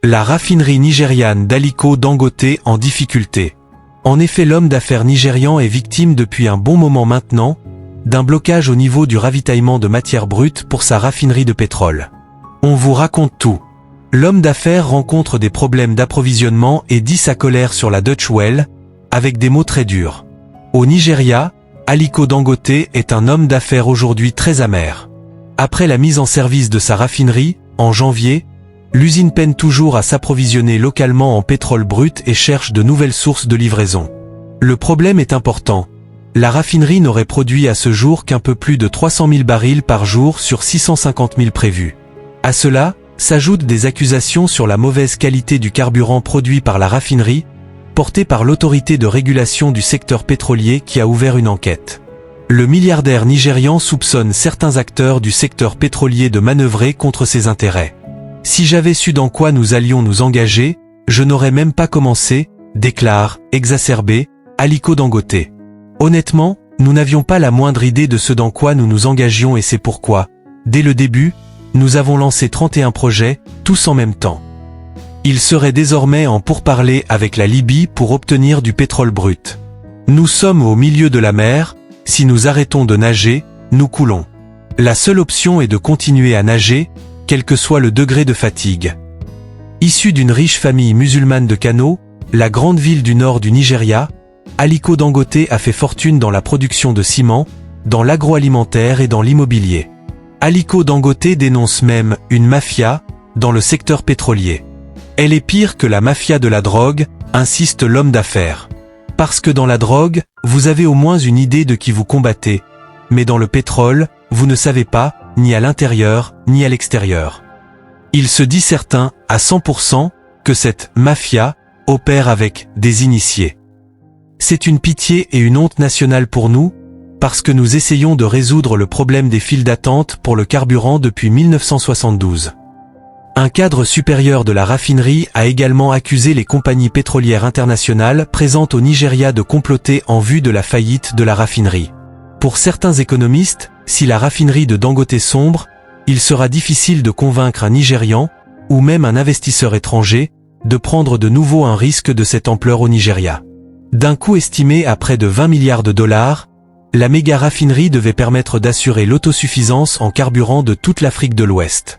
La raffinerie nigériane d'Aliko Dangote en difficulté. En effet, l'homme d'affaires nigérian est victime depuis un bon moment maintenant d'un blocage au niveau du ravitaillement de matières brutes pour sa raffinerie de pétrole. On vous raconte tout. L'homme d'affaires rencontre des problèmes d'approvisionnement et dit sa colère sur la Dutch Well, avec des mots très durs. Au Nigeria, Aliko Dangote est un homme d'affaires aujourd'hui très amer. Après la mise en service de sa raffinerie, en janvier, l'usine peine toujours à s'approvisionner localement en pétrole brut et cherche de nouvelles sources de livraison. Le problème est important. La raffinerie n'aurait produit à ce jour qu'un peu plus de 300 000 barils par jour sur 650 000 prévus. À cela, s'ajoutent des accusations sur la mauvaise qualité du carburant produit par la raffinerie, portée par l'autorité de régulation du secteur pétrolier qui a ouvert une enquête. Le milliardaire nigérian soupçonne certains acteurs du secteur pétrolier de manœuvrer contre ses intérêts. « Si j'avais su dans quoi nous allions nous engager, je n'aurais même pas commencé », déclare, exacerbé, Aliko Dangote. Honnêtement, nous n'avions pas la moindre idée de ce dans quoi nous nous engagions et c'est pourquoi, dès le début, nous avons lancé 31 projets, tous en même temps. Il serait désormais en pourparlers avec la Libye pour obtenir du pétrole brut. Nous sommes au milieu de la mer, si nous arrêtons de nager, nous coulons. La seule option est de continuer à nager, quel que soit le degré de fatigue. Issu d'une riche famille musulmane de Kano, la grande ville du nord du Nigeria, Aliko Dangote a fait fortune dans la production de ciment, dans l'agroalimentaire et dans l'immobilier. Aliko Dangote dénonce même une mafia dans le secteur pétrolier. Elle est pire que la mafia de la drogue, insiste l'homme d'affaires. Parce que dans la drogue, vous avez au moins une idée de qui vous combattez, mais dans le pétrole, vous ne savez pas, ni à l'intérieur, ni à l'extérieur. Il se dit certain, à 100%, que cette mafia opère avec des initiés. C'est une pitié et une honte nationale pour nous, parce que nous essayons de résoudre le problème des files d'attente pour le carburant depuis 1972. Un cadre supérieur de la raffinerie a également accusé les compagnies pétrolières internationales présentes au Nigeria de comploter en vue de la faillite de la raffinerie. Pour certains économistes, si la raffinerie de Dangote sombre, il sera difficile de convaincre un Nigérian, ou même un investisseur étranger, de prendre de nouveau un risque de cette ampleur au Nigeria. D'un coût estimé à près de 20 milliards de dollars, la méga raffinerie devait permettre d'assurer l'autosuffisance en carburant de toute l'Afrique de l'Ouest.